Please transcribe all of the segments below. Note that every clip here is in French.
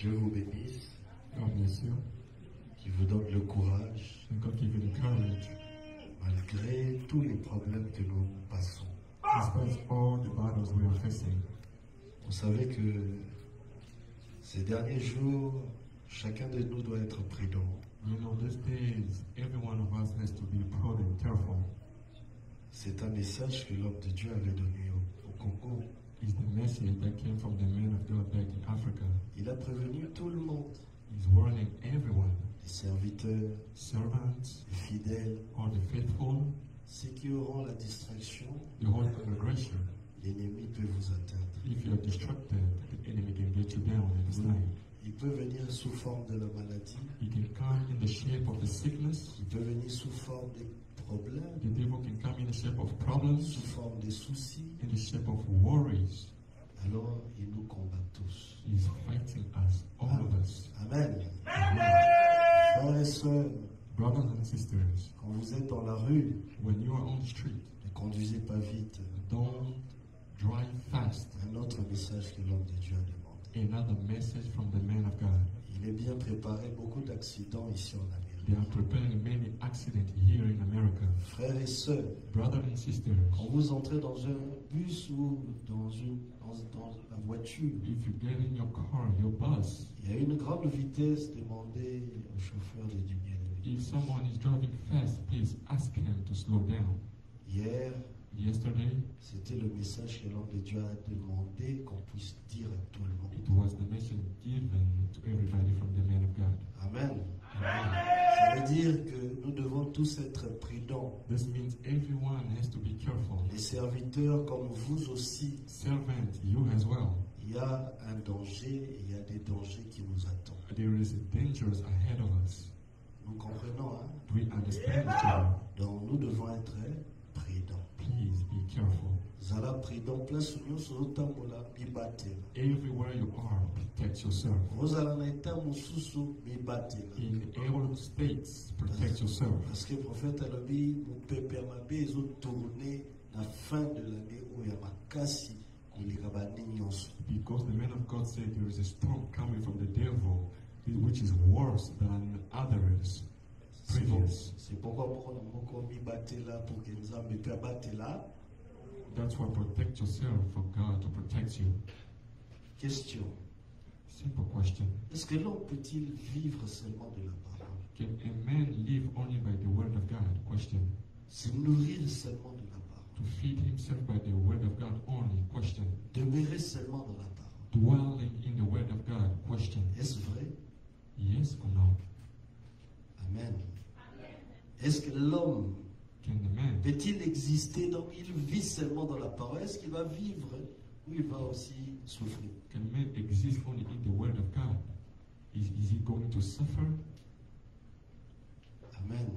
Dieu vous bénisse, God bless you. qui vous donne le courage, And God give you the courage, malgré tous les problèmes que nous passons. despite all the battles we are facing. Vous savez que ces derniers jours, chacun de nous doit être prudent. You know, these days, every one of us has to be prudent, careful. C'est un message que l'homme de Dieu avait donné au Congo. It's the message that came from the man of God back in Africa. Il a prévenu tout le monde, He's warning everyone, les serviteurs, servants, les fidèles, all the faithful, ceux qui auront la distraction, the whole congregation. l'ennemi peut vous atteindre. If you are distracted, the enemy can get you down at this time. Il peut venir sous forme de la maladie, He can come in the shape of the sickness. il peut venir sous forme des problèmes, The devil can come in the shape of problems, sous forme des soucis. in the shape of worries. Alors, il nous combat tous. He's fighting us, all of us. Amen. Frères et sœurs, Brothers and sisters, quand vous êtes dans la rue, when you are on the street, ne conduisez pas vite. don't drive fast. Un autre message que l'homme de Dieu a demandé. Another message from the man of God. Il est bien préparé beaucoup d'accidents ici en They Amérique. are preparing many accidents here in America. Frères et sœurs, Brothers and sisters, quand vous entrez dans un bus ou dans la voiture, if you get in your car, your bus, il y a une grande vitesse, demandez au chauffeur de diminuer. if someone is driving fast, please ask him to slow down. Hier, Yesterday, c'était le message que l'homme de Dieu a demandé qu'on puisse dire à tout le monde. it was the message given to everybody from the man of God. Amen. Amen. Ça veut dire que nous devons tous être prudents. This means everyone has to be careful. Les serviteurs comme vous aussi, Servant, you as well. il y a un danger, il y a des dangers qui nous attendent. There is dangers ahead of us. Nous comprenons, hein? We understand each other. Donc nous devons être prudents. Please be careful. Zala prudent, place nyonso otambola mibatela. Everywhere you are, protect yourself. Ozala na eta mosusu mibatela. In all states, protect yourself. Parce que le prophète alobi mopepe ya mabe ezotourne na fin de l'année oyo ya makasi koleka bani nyonso. Because the man of God said there is a storm coming from the devil, which is worse than others previous. C'est pourquoi moko na moko mibatela pour que Nzambe pe abatela. That's why protect yourself for God to protect you. Question. Simple question. Est-ce que l'homme peut-il vivre seulement de la parole? Can a man live only by the word of God? Question. Se nourrir seulement de la parole. To feed himself by the word of God only? Question. Demeurer seulement dans la parole. Dwelling in the word of God? Question. Est-ce vrai? Yes or no? Amen. Est-ce que l'homme Can the man peut-il exister, donc il vit seulement dans la parole? Est-ce qu'il va vivre ou il va aussi souffrir? can man exist only in the word of God? Is he going to suffer? Amen.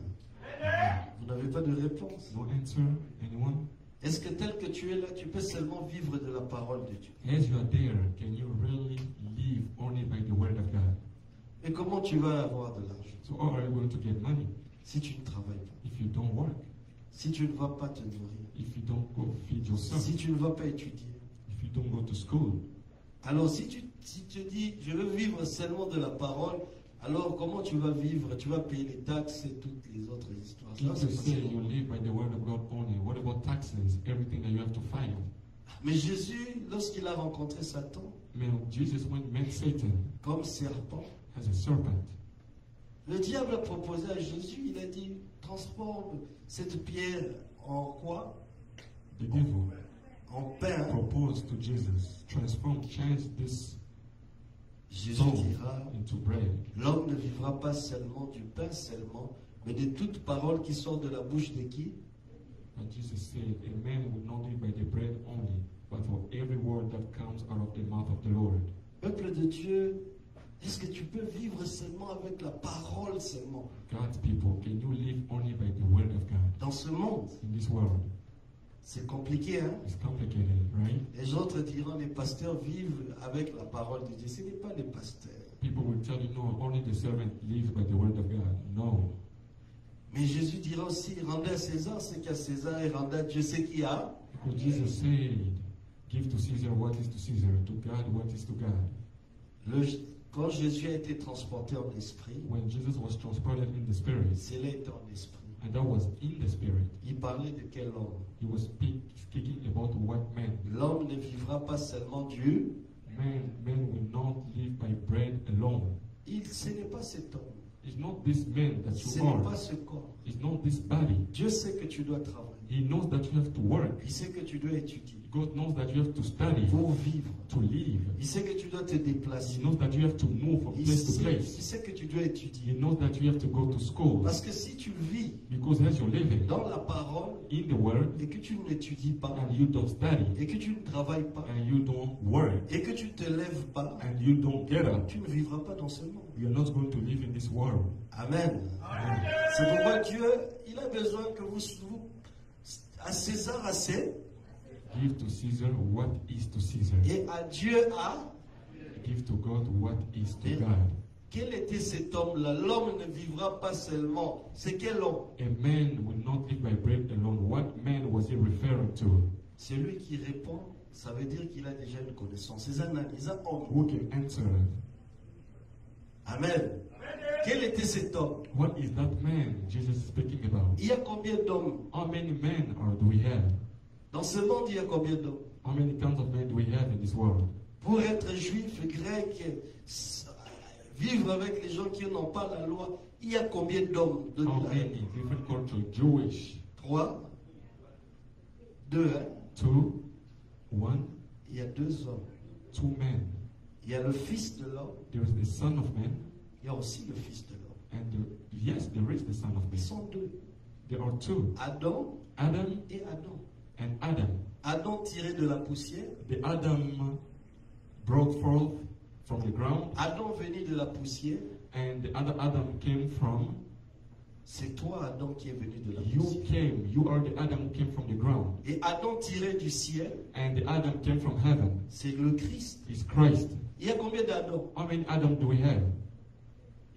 Vous n'avez pas de réponse. No answer? Anyone? Est-ce que tel que tu es là, tu peux seulement vivre de la parole de Dieu? As you are there, can you really live only by the word of God? Et comment tu vas avoir de l'argent So how are you going to get money si tu ne travailles pas? if you don't work? Si tu ne vas pas te nourrir? If you don't go feed yourself? Si tu ne vas pas étudier? If you don't go to school? Alors si tu dis, je veux vivre seulement de la parole, alors comment tu vas vivre? Tu vas payer les taxes et toutes les autres histoires. Ça, If c'est you pas say ça. you live by the word of God only, what about taxes? Everything that you have to file? Mais Jésus, lorsqu'il a rencontré Satan, Man, Jesus went met Satan comme serpent, as a serpent. le diable a proposé à Jésus, il a dit, transforme cette pierre en quoi? The devil En pain. proposed to Jesus, change this Jésus stone dira, into bread. l'homme ne vivra pas seulement du pain seulement, mais de toute parole qui sort de la bouche de qui? And Jesus said, a man would not live by the bread only, but for every word that comes out of the mouth of the Lord. Peuple de Dieu, est-ce que tu peux vivre seulement avec la parole seulement God's people, can you live only by the word of God? dans ce monde? In this world, C'est compliqué, hein? it's complicated, right? Les autres diront les pasteurs vivent avec la parole de Dieu. Ce n'est pas les pasteurs. People will tell you, no, only the servant lives by the word of God. No. Mais Jésus dira aussi, rendez à César ce qu'il y a à César et rendez à Dieu ce qu'il y a. Because Jesus said, give to Caesar what is to Caesar, to God what is to God. Le Quand Jésus a été transporté en esprit, when Jesus was transported in the spirit, cela était en esprit. and that was in the spirit, Il parlait de quel homme? he was speaking about what man. L'homme ne vivra pas seulement Dieu. Man will not live by bread alone. Ce n'est pas cet homme. It's not this man that Ce you n'est are. pas ce corps. It's not this body. Dieu sait que tu dois travailler. He knows that you have to work. Il sait que tu dois étudier God knows that you have to study pour vivre. to live. Il sait que tu dois te He déplacer. knows that you have to move from Il place to sait, il place. sait que tu dois He étudier. knows that you have to go to school. Parce que si tu vis Because as you're living dans la parole in the word et que tu n'étudies pas, and you don't study et que tu ne travailles pas, and you don't work et que tu ne te lèves pas, and you don't get up, tu ne vivras pas dans ce monde. you're not going to live in this world. Amen. C'est pourquoi Dieu, il a besoin que vous à César assez, Give to Caesar what is to Caesar. et à Dieu à. Give to God what is to Et God. quel était cet homme-là? L'homme ne vivra pas seulement. C'est quel homme? A man will not live by bread alone. What man was he referring to? Celui qui répond, ça veut dire qu'il a déjà une connaissance. C'est un homme. Who can answer? Amen. Quel était cet homme? What is that man Jesus is speaking about? Il y a combien d'hommes? How many men do we have? Dans ce monde, il y a combien d'hommes? How many kinds of men do we have in this world? Pour être juif, grec, vivre avec les gens qui n'ont pas la loi, il y a combien d'hommes? How many different cultures? Jewish. 3, 2, hein? 2, 1, Il y a 2 hommes. 2 men. Il y a le fils de l'homme, There is the son of man, il y a aussi le fils de l'homme. and yes, there is the son of Ils man. sont 2. There are 2, Adam Adam et Adam. and Adam. Adam tiré de la poussière. The Adam broke forth from the ground, Adam venu de la poussière. and the other Adam came from. C'est toi, Adam, qui est venu de la You poussière. came. You are the Adam who came from the ground, Et Adam tiré du ciel, and the Adam came from heaven. c'est le Christ. Is Christ. Il y a combien d'Adam? How many Adam do we have?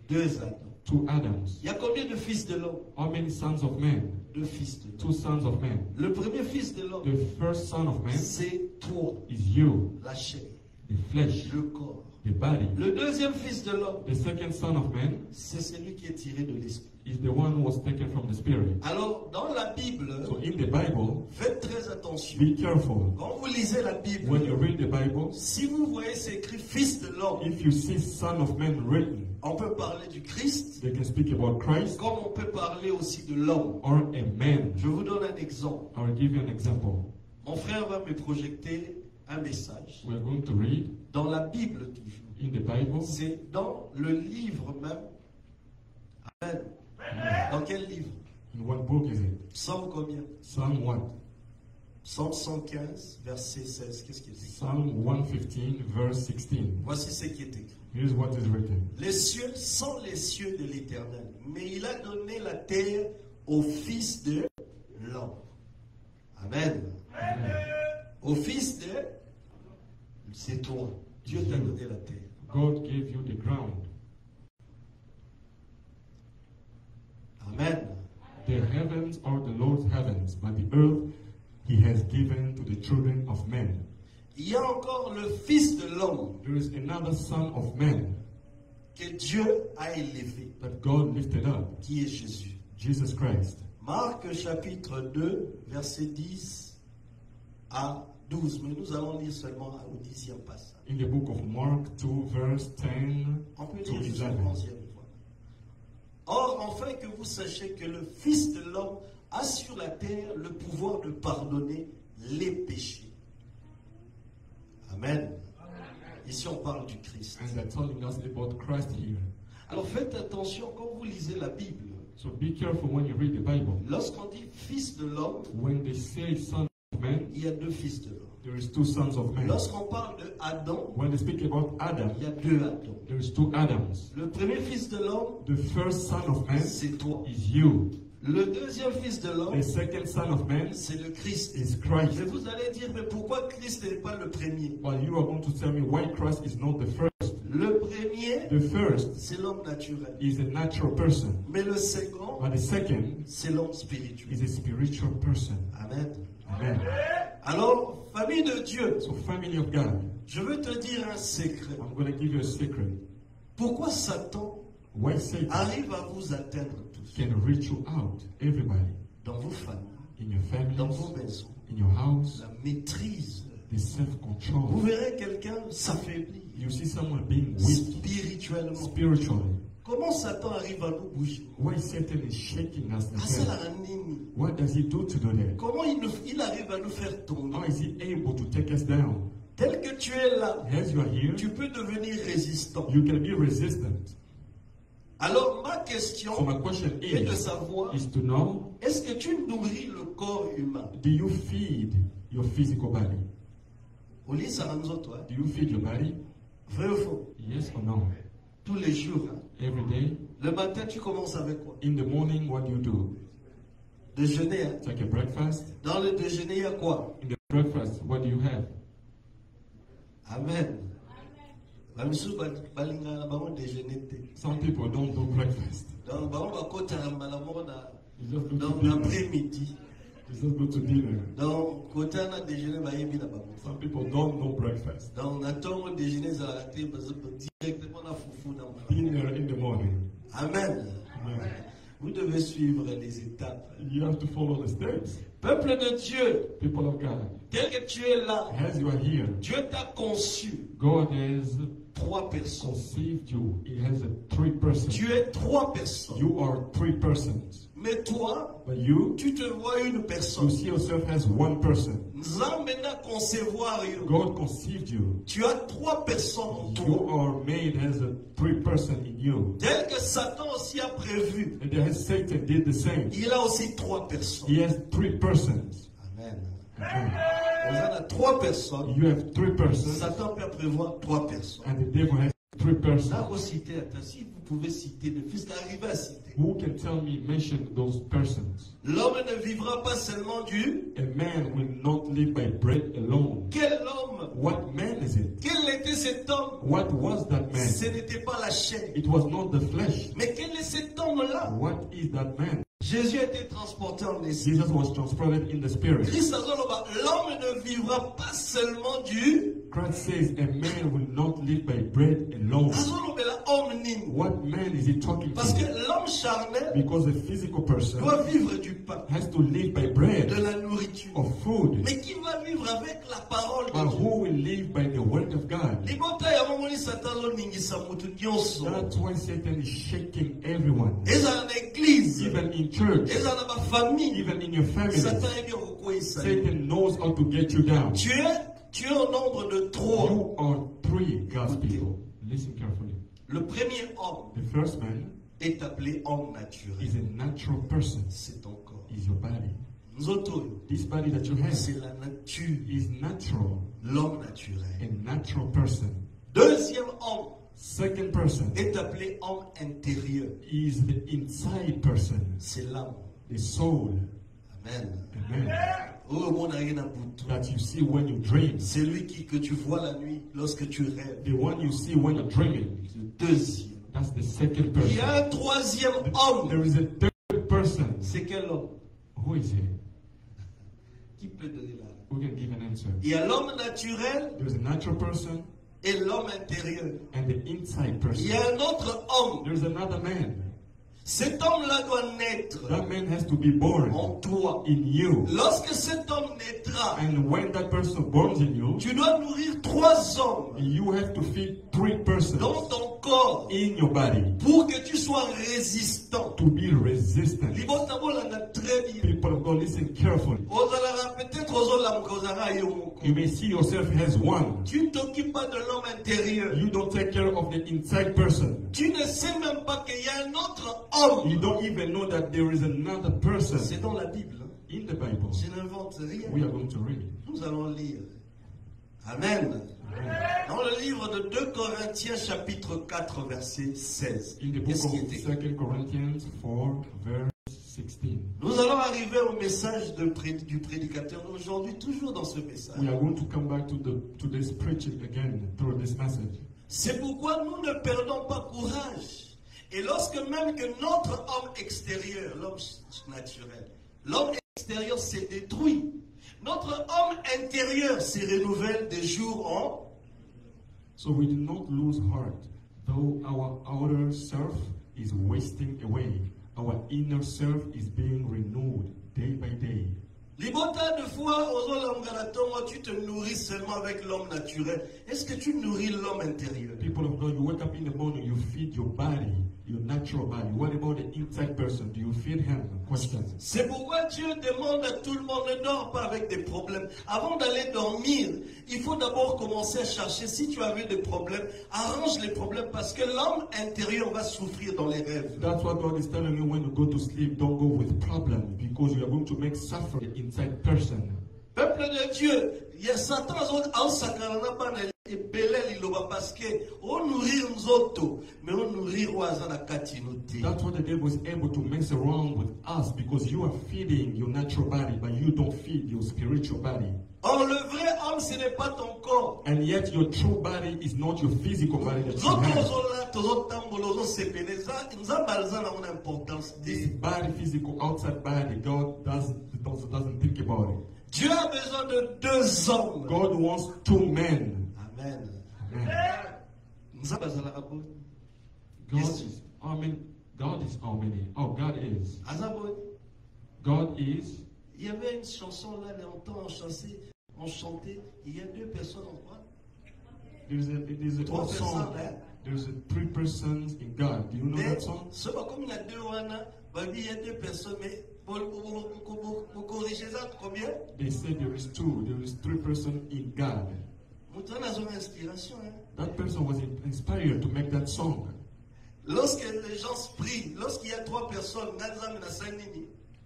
2 Adam. 2 Adams. Il y a combien de fils de l'homme? How many sons of man? 2 fils de 2 l'homme. sons of man. Le premier fils de l'homme, The first son of man c'est toi, is you, la chair, the flesh, le corps. the body. Le deuxième fils de l'homme, The second son of man c'est celui qui est tiré de l'esprit. is the one who was taken from the spirit. Alors, dans la Bible, So in the Bible, faites très attention. be careful. Quand vous lisez la Bible, When you read the Bible, si vous voyez c'est écrit fils de l'homme, if you see son of man written, on peut parler du Christ, they can speak about Christ comme on peut parler aussi de l'homme. or a man. Je vous donne un exemple. I will give you an example. Mon frère va me projeter un message. We are going to read Dans la Bible toujours. in the Bible. C'est dans le livre même. Amen. Dans quel livre? In what book is it? Psaume combien? Psalm 1. Psaume 115, verset 16. Qu'est-ce qui est écrit? Psalm 115, verse 16. Voici ce qui est écrit. Here's what is written. Les cieux sont les cieux de l'Éternel, mais il a donné la terre au Fils de l'homme. Amen. Amen. Au Fils de... C'est toi. Dieu t'a donné la terre. God gave you the ground. Amen. The heavens are the Lord's heavens, but the earth he has given to the children of men. Il y a encore le Fils de l'homme There is another son of man que Dieu a élevé, that God lifted up, qui est Jésus. Jesus Christ. Marc chapitre 2, verset 10 à 12. Mais nous allons lire seulement au 10e passage. In the book of Mark 2, verse 10 On peut to lire jusqu'au 11. 11e. Or, enfin que vous sachiez que le Fils de l'homme a sur la terre le pouvoir de pardonner les péchés. Amen. Ici, on parle du Christ. And they're telling us about Christ here. Alors, faites attention quand vous lisez la Bible. So be careful when you read the Bible. Lorsqu'on dit Fils de l'homme, When they say son of man, il y a 2 fils de l'homme. there is 2 sons of man. Lorsqu'on parle de Adam, When they speak about Adam, il y a 2 Adams. there is 2 Adams. Le premier fils de l'homme, The first son of man c'est toi. is you. Le deuxième fils de l'homme, The second son of man c'est le Christ. is Et Christ. vous allez dire, mais pourquoi Christ n'est pas le premier? But you are going to tell me why Christ is not the first. Le premier, The first c'est l'homme naturel. is a natural person, Mais le second, but the second c'est l'homme spirituel. is a spiritual person. Amen. Amen. Alors, famille de Dieu, So family of God, je veux te dire un secret. I'm going to give you a secret. Pourquoi Satan Why Satan arrive à vous atteindre tous? can reach you out, everybody, Dans vos familles, in your dans families, vos maisons. in your house, La maîtrise. the Vous self-control. verrez quelqu'un s'affaiblir You see someone being weak spirituellement. spiritually. Comment Satan arrive à nous bouger? Why Satan is shaking us Ah, ça today? l'a ramené. What does he do to do that? Comment il arrive à nous faire tomber? How is he able to take us down? Tel que tu es là, As you are here, tu peux devenir résistant. you can be resistant. Alors ma So question my question est de is savoir, to know, est-ce que tu nourris le corps humain? do you feed your physical body? Au lit, ça rend toi. Do you feed your body? Vrai ou faux? Yes or no? Tous les jours. Hein. Every day? Le matin, tu commences avec quoi? In the morning, what do you do? Déjeuner. Hein. Take a breakfast. Dans le déjeuner, il y a quoi? In the breakfast, what do you have? Amen. Bamisu balingana bango déjeuner te. Some people don't do breakfast. Donc bango bakota malamu na You just go dans to dinner. l'après-midi. You just go to dinner. Donc kota na déjeuner bayebi na bango. Some people don't know breakfast. Donc na tongo déjeuner za la te directement na fufu na malamu. Dinner in the morning. Amen. Amen. Vous devez suivre les étapes. You have to follow the steps. Peuple de Dieu, People of God, tel que tu es là, as you are here, Dieu t'a conçu God has 3 personnes. conceived you. He has a 3 persons. Tu es 3 personnes. You are 3 persons. Mais toi, But you tu te vois une personne. see yourself as 1 person. Nzambe na concevoir yo. God conceived you. Tu as 3 personnes en You toi. are made as a 3 person in you. Tel que Satan aussi a prévu, And then Satan did the same. il a aussi 3 personnes. He has 3 persons. Amen. Amen. On a 3 personnes. You have 3 persons, Satan peut prévoir 3 personnes. and the devil has 3 persons. Là, vous citez, attends, si vous pouvez citer, le fils d'arriver à citer. Who can tell me, mention those persons? L'homme ne vivra pas seulement du. A man will not live by bread alone. Quel homme? What man is it? Quel était cet homme? What was that man? Ce n'était pas la chair. It was not the flesh. Mais quel est cet homme-là? What is that man? Jésus a été transporté en esprit. Jesus was transported in the spirit. Christ azoloba, l'homme ne vivra pas seulement du. Christ says a man will not live by bread alone. Azolobela homme nini. What man is he talking Parce que to? l'homme charnel Because a physical person doit vivre du pain, has to live by de bread, la nourriture. of food. Mais qui va vivre avec la parole But de Dieu? who will live by the word of God? Libota ya momoni Satan zoningisa mutu nyonso. That's why Satan is shaking everyone. Eza na église, Even in church, eza na ba famille. even in your family, Satan est bien kokwesa. Satan knows how to get you down. Tu es au nombre de 3. You are 3 God's people. Listen carefully. Le premier homme The first man est appelé homme naturel. is a natural person, C'est ton corps. is your body. Nzoto, This body that you have c'est la nature, is natural, l'homme naturel. a natural person. Deuxième homme Second person est appelé homme intérieur. is the inside person, C'est l'âme. the soul. Amen. Amen. Oh, mon aïe, That you see when you dream. c'est lui que tu vois la nuit lorsque tu rêves. The one you see when you're dreaming. Le deuxième. That's the second Il y person. a un troisième homme. There is a third person. C'est quel homme? Who is he? Qui peut donner la Who can give an answer? Il y a l'homme naturel There's a natural person et l'homme intérieur. and the inside person. Il y a un autre homme. There's another man. Cet homme-là doit naître That man has to be born en toi. in you. Lorsque cet homme naîtra, And when that person borns in you, tu dois nourrir 3 hommes you have to feed 3 persons dans ton corps in your body pour que tu sois résistant. to be resistant. Libota bolanda très bien. People of God, listen carefully. Ozalaka peut-être ozolamuka ozalaka yo moko. You may see yourself as one. Tu ne t'occupes pas de l'homme intérieur. You don't take care of the inside person. Tu ne sais même pas qu'il y a un autre homme. You don't even know that there is another person C'est dans la Bible. Hein. in the Bible. Je n'invente rien. We are going to read. Nous allons lire. Amen. Dans le livre de 2 Corinthiens chapitre 4 verset 16. In the book Qu'est-ce of qui est écrit? 2 Corinthians 4, verse 16. Nous allons arriver au message du prédicateur d'aujourd'hui, toujours dans ce message. We are going to come back to this preaching again through this message. C'est pourquoi nous ne perdons pas courage. Et lorsque même que notre homme extérieur, l'homme naturel, l'homme extérieur s'est détruit, notre homme intérieur se renouvelle de jour en. So we do not lose heart, Though our outer self is wasting away, our inner self is being renewed day by day. Libota de fois, tu te nourris seulement avec l'homme naturel. Est-ce que tu nourris l'homme intérieur? People of God, you wake up in the morning, you feed your body, your natural body. What about the inside person? Do you feed him? Question. C'est pourquoi Dieu demande à tout le monde, ne dors pas avec des problèmes. Avant d'aller dormir, il faut d'abord commencer à chercher. Si tu as vu des problèmes, arrange les problèmes parce que l'homme intérieur va souffrir dans les rêves. That's what God is telling you when you go to sleep. Don't go with problems because you are going to make suffer the inside person. Peuple de Dieu, il y a Satan en sakarana banel et belel iloba parce que on nourrir nzoto mais on nourrir wazana katinuti. That's what the devil is able to mess around with us because you are feeding your natural body but you don't feed your spiritual body. Or le vrai homme ce n'est pas ton corps. And yet your true body is not your physical body that you have. This body, physical, outside body, God doesn't think about it. Dieu a besoin de deux hommes. God wants two men. Amen. God is how many? Oh, God is. God is. Il y avait une chanson là, longtemps on chantait. Il y a deux personnes en quoi? There's a song. There's three persons in God. Do you know that song? C'est pas comme il y a deux wana, il y a deux personnes, mais pour corriger ça, combien? They say there is two. There is three persons in God. That person was inspired to make that song. Lorsque les gens prient, lorsqu'il y a trois personnes,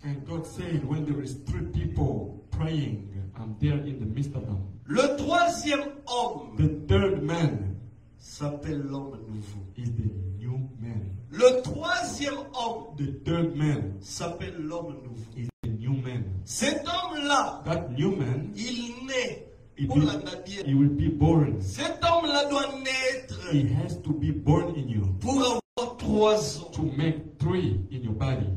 and God said, when there is three people praying, I'm there in the midst of them. Le troisième homme, the third man, s'appelle l'homme nouveau. Is the new man. Le troisième homme, the third man, s'appelle l'homme nouveau. Is the new man. Cet homme-là, that new man, il naît. He will be born. Cet homme-là doit naître. He has to be born in you. Pour avoir 3 ans. To make 3 in your body.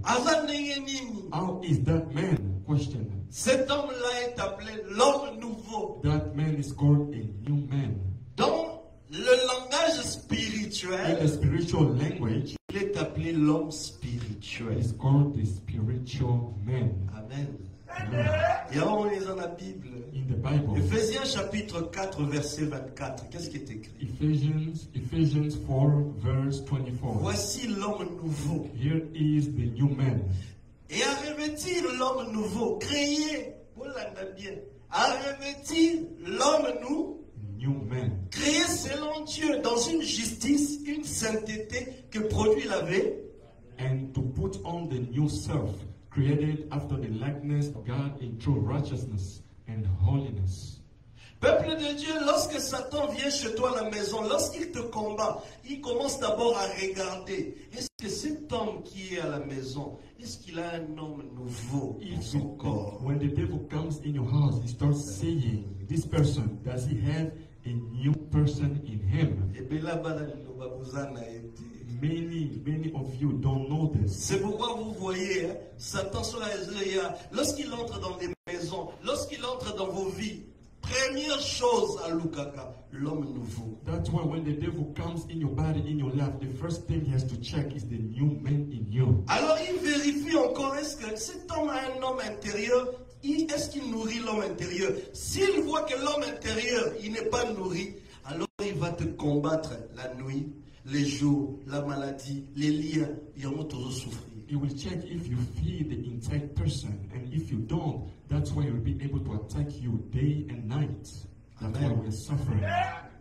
How is that man? Question. Cet homme-là est appelé l'homme nouveau. That man is called a new man. Dans le langage spirituel, in the spiritual language, il est appelé l'homme spirituel. It's called the spiritual man. Amen. Amen. Et on est dans la Bible. In the Bible. Ephésiens chapitre 4 verset 24. Qu'est-ce qui est écrit? Ephesians 4 verse 24. Voici l'homme nouveau. Here is the new man. Et à revêtir l'homme nouveau, créé, à revêtir l'homme new man. Créé selon Dieu dans une justice, une sainteté que produit la vie. And to put on the new self, created after the likeness of God in true righteousness and holiness. Peuple de Dieu, lorsque Satan vient chez toi à la maison, lorsqu'il te combat, il commence d'abord à regarder. Est-ce que cet homme qui est à la maison, est-ce qu'il a un homme nouveau dans son corps? When the devil comes in your house, he starts saying, this person, does he have a new person in him? Many of you don't know this. C'est pourquoi vous voyez, Satan sur la lorsqu'il entre dans des maisons, lorsqu'il entre dans vos vies, première chose à Lukaka, l'homme nouveau. That's why when the devil comes in your body, in your life, the first thing he has to check is the new man in you. Alors il vérifie encore, est-ce que cet homme a un homme intérieur? Est-ce qu'il nourrit l'homme intérieur? S'il voit que l'homme intérieur, il n'est pas nourri, alors il va te combattre la nuit, les jours, la maladie, les liens, ils vont toujours souffrir. He will check if you feed the inside person, and if you don't, that's why he will be able to attack you day and night. That's why we're suffering.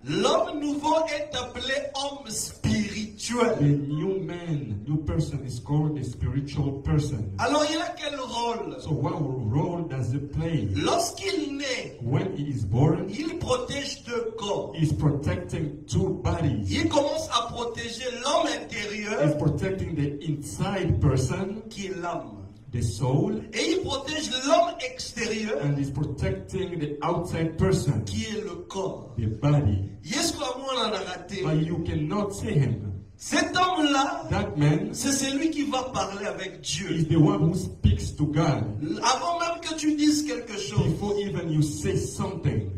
L'homme nouveau est appelé homme spirituel. The new man, new person is called a spiritual person. Alors il a quel rôle? So what role does he play? Lorsqu'il naît, when he is born, il protège 2 corps. He's protecting 2 bodies. Il commence à protéger l'homme intérieur. He's protecting the inside person, qui est l'âme. The soul, et il protège l'homme extérieur, and is protecting the outside person, qui est le corps, the body. But you cannot see him. Cet homme-là, that man, c'est celui qui va parler avec Dieu. Is the one who speaks to God. Avant même que tu dises quelque chose. Before even you say something.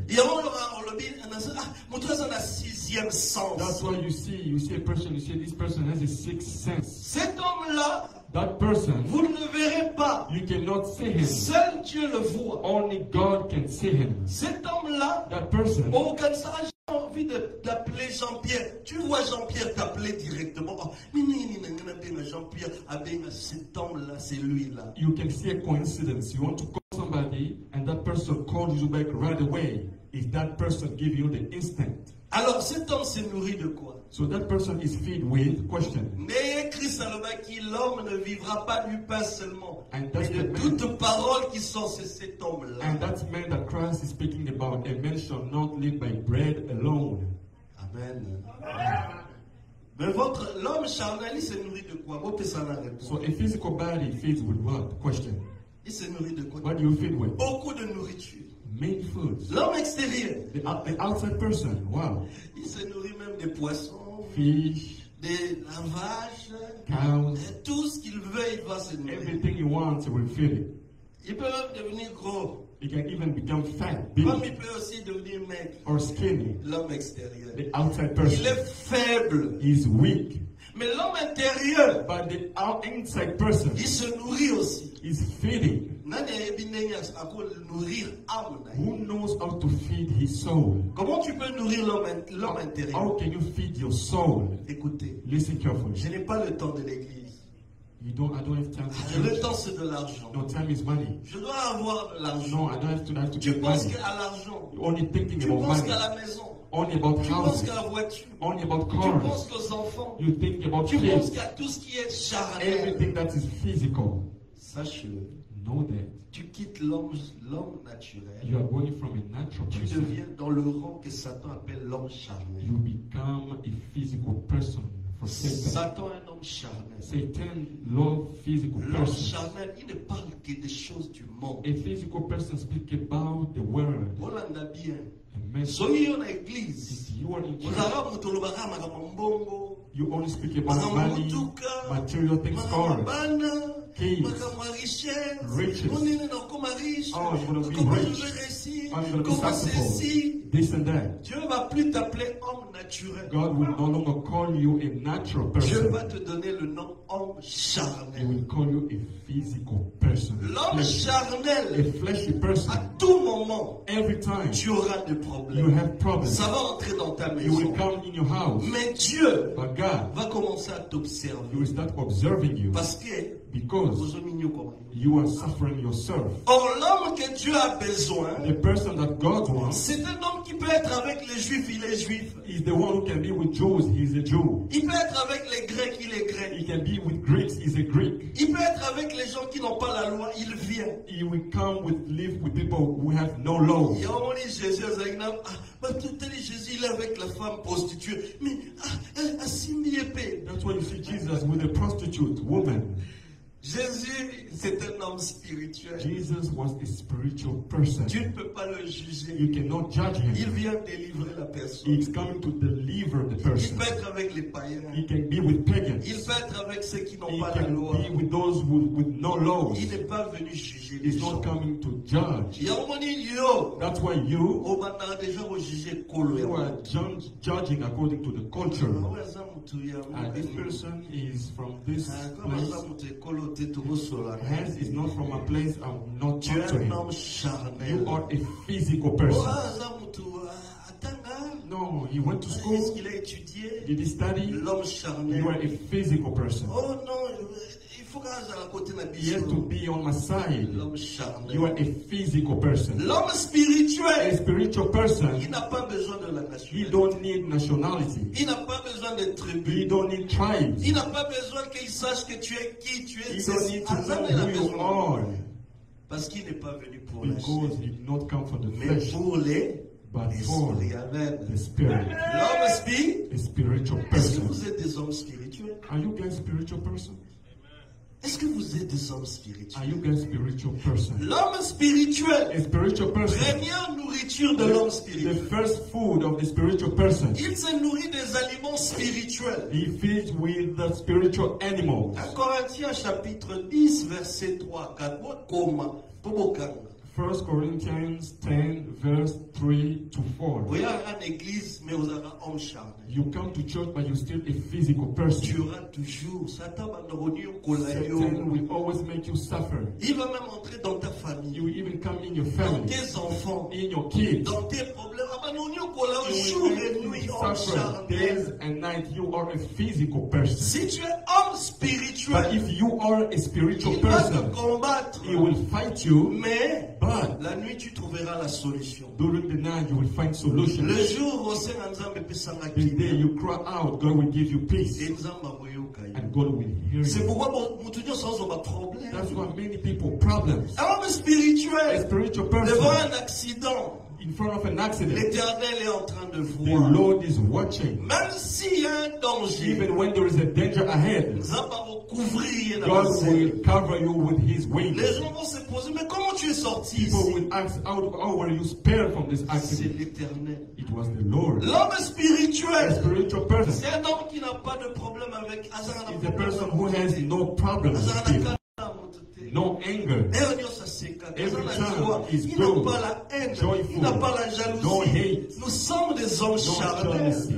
sixième sens. That's why you see a person, you see this person has a sixth sense. Cet homme-là, That person, vous ne le verrez pas. you cannot see him. Seul Dieu le voit. Only God can see him. Cet homme-là, That person, oh, comme ça, j'ai envie d'appeler Jean-Pierre. Tu vois Jean-Pierre t'appeler directement. Oh, Jean-Pierre, cet homme-là, c'est lui-là. you can see a coincidence. You want to call somebody and that person calls you back right away. If that person give you the instinct. Alors cet homme s'est nourri de quoi? So that person is fed with question. Mais Christ qui l'homme ne vivra pas du pain seulement, And mais that's de the man. toute parole qui sort de cet homme-là. And that man that Christ is speaking about, a man shall not live by bread alone. Amen. Mais l'homme charnel, il se nourrit de quoi? So a physical body feeds with what? Question. Il se nourrit de quoi? What do you feed with? Beaucoup de nourriture. Main foods. L'homme extérieur, The outside person, wow. il se nourrit même des poissons, Fish, des lavages, cows, tout ce qu'il veut, il va se nourrir. everything he wants, he will feed it. Il peut même devenir gros, He can even become fat, big, comme il peut aussi devenir maigre. or skinny. L'homme extérieur, The outside il person est faible. is weak. Mais l'homme intérieur, But the inside person il se nourrit aussi. is feeding. Who knows how to feed his soul? Comment tu peux nourrir l'homme intérieur? How can you feed your soul? Écoutez, Listen carefully. je n'ai pas le temps de l'église. I don't have time to Le church. temps, c'est de l'argent. No, time is money. Je dois avoir de l'argent. No, I don't have to Tu get penses money. qu'à l'argent. You're only thinking Tu about penses money. qu'à la maison. Only about Tu penses houses. qu'à la voiture. Only about Tu cars. penses qu'aux enfants. You think about Tu penses kids. qu'à tout ce qui est charnel. Everything that is physical. Sache-le. Know that Tu quittes l'homme naturel. you are going from a natural Tu person. deviens dans le rang que Satan appelle l'homme charnel. You become a physical person for Satan. Satan est un homme charnel. Satan loves physical L'homme persons. charnel, il ne parle que des choses du monde. A physical person speaks about the world. Olanda bien. Amen. Soki yo na église. If you are in church, Ozala mutu olobaka makambo mbongo. you only speak about Makambo money, mutuka. material things, Makambo cars. bana. Keys. Makambo ya richesse. Riches. Onene na okoma riche. Oh, I'm gonna be Comment rich. je vais réussir? I'm going to be Comment successful. ceci? This and that. Dieu ne va plus t'appeler homme naturel. God will no longer call you a natural Dieu person. va te donner le nom homme He charnel. will call you a physical person. L'homme A charnel, fleshy person. à tout moment, Every time tu auras des you problèmes. have problems, Ça va entrer dans ta you will maison. come in your house. Mais Dieu But God, va commencer à He will t'observer. start observing you Parce que because you are suffering yourself. or l'homme que Dieu a besoin, The person that God wants c'est un homme qui peut être avec les Juifs, il est juif. is the one who can be with Jews. He is a Jew. Il peut être avec les Grecs, il est grec. He can be with Greeks. He is a Greek. Il peut être avec les gens qui n'ont pas la loi, il vient. He will live with people who have no law. Il y a un moment dit Jésus, Jésus il est avec la femme prostituée. Mais That's why you see Jesus with a prostitute woman. Jésus, c'est un homme spirituel. Jesus was a spiritual person. Tu ne peux pas le juger. You cannot judge Il him. vient délivrer la personne. He's coming to deliver the Il person. peut être avec les païens. He can be with pagans. Il peut être avec ceux qui n'ont He pas la can loi. be with those with no laws. Il n'est pas venu juger les He's gens. not coming to judge. Il y a un moment dit, yo, That's why you on va déjà juger Kolo. are judging according to the culture. Ah, This person is from this place. Hence is not from a place I'm not Tu es talking to un him. homme charnel. You are a physical person. No, he went to Est-ce school. qu'il a étudié? Did he study? L'homme You charnel. are a physical person. Oh non, il faut qu'à la côté de la He has to be on my side. L'homme charnel. You are a physical person. L'homme A spirituel, spiritual person, il n'a pas besoin de la he nationalité. don't need nationality. Il n'a pas besoin de He tribu. don't need tribes. Il n'a pas besoin qu'il sache que tu es qui, tu es He don't ceci. need to Hassan know est la who you maison. are. Parce qu'il n'est pas venu pour la Because chair, he did not come for the mais flesh, pour les but for esprits. Amen. the spirit. L'homme spirituel. A spiritual Est-ce que person. vous êtes des hommes spirituels? Are you guys spiritual person? Est-ce que vous êtes des hommes spirituels? Are you guys spiritual person? L'homme spirituel, A spiritual person. première nourriture de l'homme The spirituel. first food of the spiritual person. Il se nourrit des aliments spirituels. He feeds with the spiritual animals. 1 Corinthiens chapitre 10, verset 3, 4. Comment? 1 Corinthians 10, verse 3 to 4. Vous allez à l'église, mais vous avez un homme charnel. You come to church, but you're still a physical person. Tu auras toujours. Satan will always make you suffer. Il va même entrer dans ta famille. You will even come in your Dans family, tes enfants. in your kids. Dans tes problèmes. You will suffer days and night. You are a physical person. Si tu es homme But spirituel, if you are a spiritual il va te person, combattre. he will fight you. Mais But la nuit, tu trouveras la solution. during the night, you will find solutions. Le jour où c'est Nzambe pesanga The day kimia, you cry out, God will give you peace, et Nzambe akoyoka yo. and God will hear C'est you. pourquoi mutu nyonso azoba problème. That's why many people problems. Un homme A spirituel spiritual devant person un accident, in front of an accident, l'Éternel est en train de the voir. Lord is watching. Même s'il y a un danger, Even when there is a danger ahead, Nzambe va recouvrir la God scène. will cover you with His wings. Les gens vont se poser, mais comment tu es sorti People ici? will ask, how were you spared from this C'est accident? l'Éternel. It was the Lord. L'homme A spirituel, spiritual person c'est un homme qui n'a pas de problème avec Azara. is a person who has no problem with people, no anger. Every time is Il n'a good, pas la haine, joyful, il n'a pas la no jalousie. hate, Nous sommes des hommes no charnels. jealousy.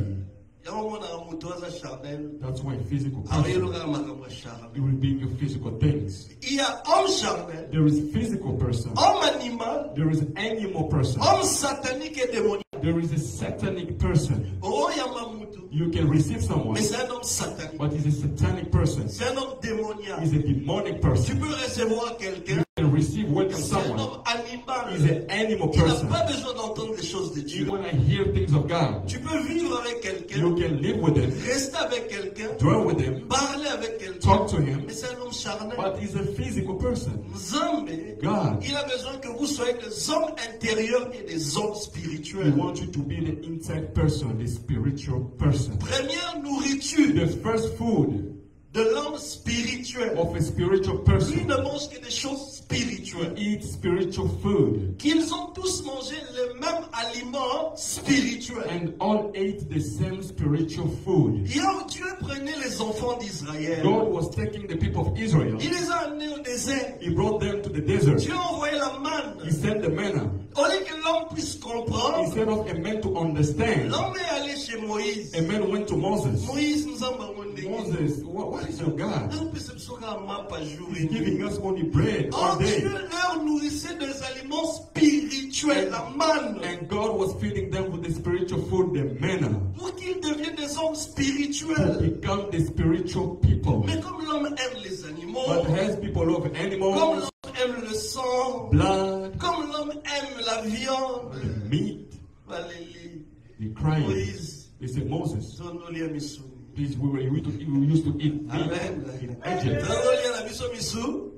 Il y a un moment dans un motoise charnel. That's why physical Ah oui, il person, y a un makambo charnel. it will be in your physical things. Il y a homme charnel, There is physical person. homme animal, There is animal person. homme satanique et démoniaque. There is a satanic person. Oh, il y a Mamutu. You can receive someone, Mais c'est un homme satanique. but he's a satanic person. C'est un homme démoniaque. He's a demonic Tu person. peux recevoir quelqu'un. You can receive, welcome C'est un someone. homme animal. He's an animal Il n'a person. pas besoin d'entendre les choses de You Dieu. want to hear things of God. Tu peux vivre avec You quelqu'un, can live with him, rester avec quelqu'un, dwell with him, parler avec quelqu'un. talk to him, Mais c'est un homme charnel. but he's a physical person. Nzambe, God, il a besoin que vous soyez des hommes intérieurs et des hommes we spirituels. want you to be the inside person, the spiritual person. Première nourriture The first food de l'homme spirituel. of a spiritual Lui person. ne mange que des choses spirituelles. Eat spiritual food. Qu'ils ont tous mangé le même aliment spirituel. And all ate the same spiritual food. Hier, Dieu prenait les enfants d'Israël. God was taking the people of Israel. Il les a amenés au désert. He brought them to the desert. Dieu a envoyé la He manne. sent the manna. Au lieu que l'homme puisse comprendre, Instead of a man to understand, l'homme est allé chez Moïse. a man went to Moses. Moïse nous a demandé. Moses, what is your God? He's giving us only bread all Oh, Dieu day. leur nourrissait des aliments spirituels, la manne, And God was feeding them with the spiritual food, the manna, pour qu'ils deviennent des hommes to spirituels. become the spiritual people. Mais comme l'homme aime les animaux, But as people love comme animals, l'homme aime le sang, blood, comme l'homme aime la viande, meat, Valérie, they cried. Moïse, They said, Moses, Zonolia Missou. please, we used to eat meat Amen. in Egypt. Zonolia na biso Missou.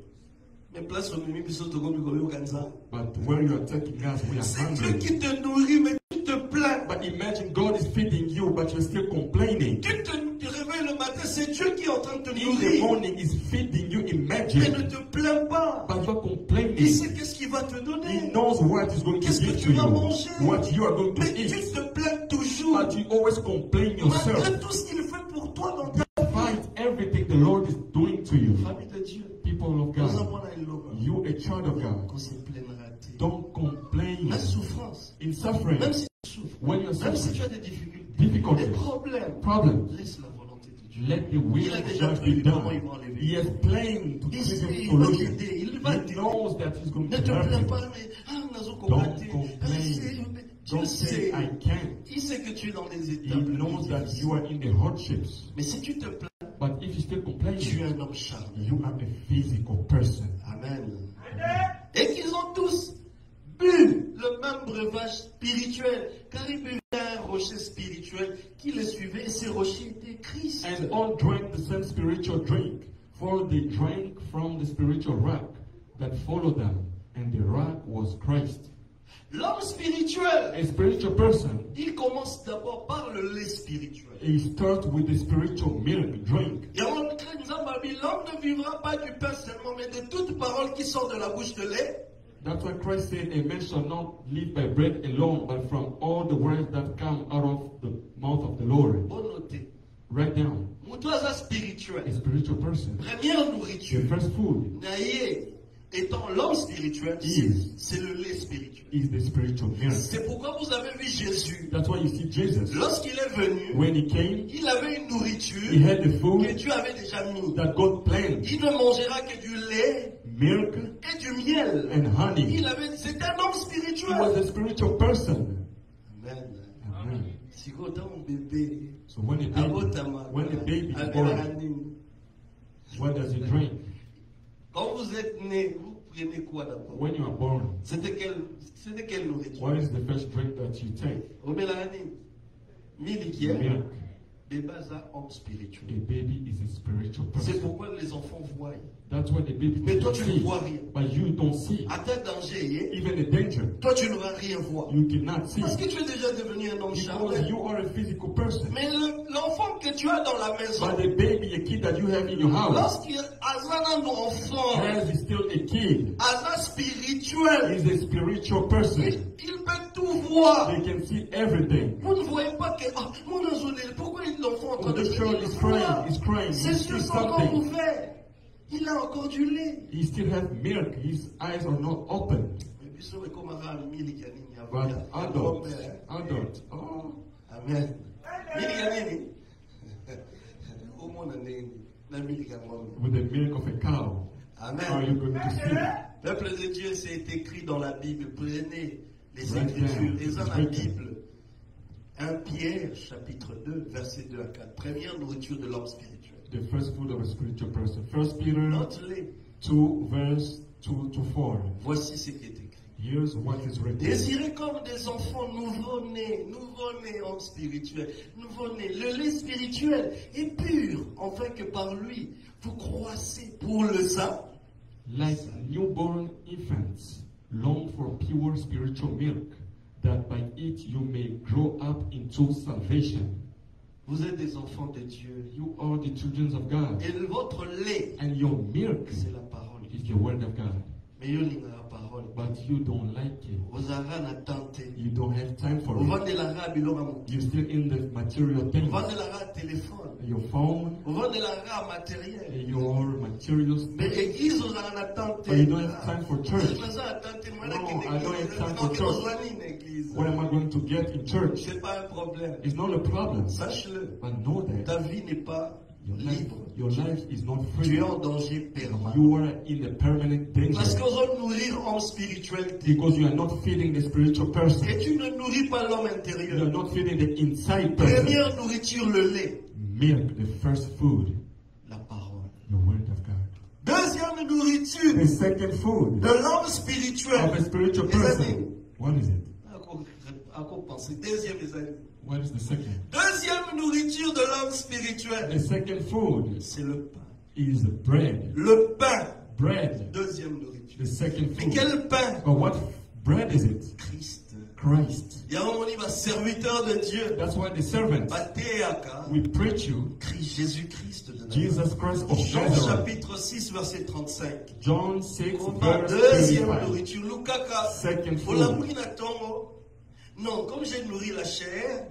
Mais place au mimi biso to komi komi kanza. But where you are taking us, we are C'est Dieu hungry. qui te nourrit, mais tu te plains. But imagine God is feeding you, but you're still complaining. Tu te réveilles le matin, c'est Dieu qui est en train de te In the nourrir. morning, is feeding you. Mais ne Imagine. te plains pas. But you're Il complaining. sait qu'est-ce qu'il va te He donner. knows what He's going to Qu'est-ce que give tu to vas you, manger? what you are going to Mais tu eat. te plains toujours. But you always complain yourself. Malgré tout ce qu'il fait pour toi dans ta Fight everything the Lord is doing to you. famille de Dieu. People of Nous God, avons la loba. you a child of God. Qu'on se plaindra. Don't complain La souffrance. in suffering. Même si tu souffres. When you're Même si tu suffering, as des difficultés. difficulties, Des problèmes. problems, Laisse la volonté de Dieu. let the will Il a of déjà God be prévu comment il done. va enlever. He has planned to Il give sait, you il va solution. t'aider. Il va He t'aider. knows that He's going Ne to te help plains you. pas, mais nous avons Don't combattu. complain. Dieu Don't say, sait. I can't. Il sait que tu es dans des He étapes. knows that you are in the hardships. Mais si tu te plains, But if you still tu complain, es un homme charnel. you are a physical person. Amen. Et qu'ils ont tous bu le même breuvage spirituel, car ils buvaient un rocher spirituel qui les suivait, et ce rocher était Christ. And all drank the same spiritual drink, for they drank from the spiritual rock that followed them, and the rock was Christ. L'homme spirituel, A spiritual person, il commence d'abord par le lait spirituel. he starts with the spiritual milk drink. Il y a un écrit, l'homme ne vivra pas du pain seulement, mais de toute parole qui sort de la bouche de lait. That's why Christ said, a man shall not live by bread alone, but from all the words that come out of the mouth of the Lord. Bon noter. Write down. Moutoisa A spirituel. spiritual person. Première The nourriture. first food. Naye. étant l'homme spirituel, Is. c'est le lait spirituel. is the spiritual milk. C'est pourquoi vous avez vu Jésus. That's why you see Jesus. Lorsqu'il est venu, When he came, il avait une he nourriture had the que food Dieu avait déjà mis. that God planned. Il ne mangera que du lait Milk et du miel. and honey. C'était un homme He spirituel. was a spiritual person. Amen. Amen. Si vous êtes un bébé, So when the baby is born, what does he drink? quand vous êtes né, vous prenez quoi d'abord? When you are born, C'était quelle nourriture? what is the first drink that you take? Omelani, milikier, Milk. bébé ça homme spirituel. A baby is a spiritual C'est person. pourquoi les enfants voient. That's why the baby Mais toi can tu ne see, vois rien. but you don't see. À tel danger, Even the danger, toi tu ne vas rien voir. you cannot see. Parce que tu es déjà devenu un homme Because charnel. you are a physical person. Mais l'enfant que tu as dans la maison, But the baby, a kid that you have in your house, lorsqu'il a un enfant, as is still a kid, un spirituel, is a spiritual person. il peut tout voir. They can see everything. Vous ne voyez pas que, mon azoulé, pourquoi l'enfant est en train Oh, de the child is crying, is crying, Ses he yeux sees sont encore something. ouverts. Il a encore du lait. He still has milk. His eyes are not open. But adult. Oh, Amen. with the milk of a cow, how are you Amen. going to see? Peuple de Dieu, c'est écrit dans la Bible. Prenez les Right Écritures, there. les dans It's la written. Bible. 1 Pierre, chapitre 2, versets 2 à 4. Première nourriture de l'homme spirituel. The first food of a spiritual person. 1 Peter Note-les. 2, verse 2 to 4. Voici ce qui est écrit. Here's what is written. Désirez comme des enfants nouveau-nés hommes spirituels, nouveau-nés. Le lait spirituel est pur, afin que par lui, vous croissez pour le saint. Like newborn infants, long for pure spiritual milk, that by it you may grow up into salvation. Vous êtes des enfants de Dieu. You are the children of God, Et votre lait, and your milk c'est la parole. is the word of God. Mais il y a la parole. But you don't like it. Vous avez la tenté. You don't have time for Vous it. vendez l'arabe, il aura mon. You're still in the material Vous things. vendez l'arabe téléphone. Your phone, Vous vendez l'arabe matériel. your materials. Mais l'église, vous avez la tenté. But you don't have time for church. Vous avez la tenté. Moi, No, là, I don't have time non, for que church. vous avez une église. What am I going to get in church? C'est pas un problème. It's not a problem. Sache-le. But know that Ta vie n'est pas libre. your life is not Tu free. es en danger permanent. You are in a permanent Parce danger. qu'on doit nourrir en spiritualité. Because you are not feeding the spiritual person. Et tu ne nourris pas l'homme You are intérieur. not feeding the inside person. Première nourriture, le lait. Milk, the first food, La parole. the word of God. Deuxième nourriture The second food de l'homme of spirituel. a spiritual Les amis, person. What is it? à quoi penser? Deuxième, les amis. What is the second? Deuxième nourriture de l'homme spirituel, The second food c'est le pain. is bread. Le pain. Bread. Deuxième nourriture. The second Mais food. quel pain? But what bread is it? Christ. Christ. Il y a un moment, il va serviteur de Dieu. That's why the servants, Batéaka, we preach you Christ, Jésus-Christ de Nazareth. Jesus Christ of Jean Nazareth. chapitre 6, verset 35. John 6, Combat, verse deuxième 35. nourriture. Lukaka. Second food. Olamwina tongo. Non, comme j'ai nourri la chair,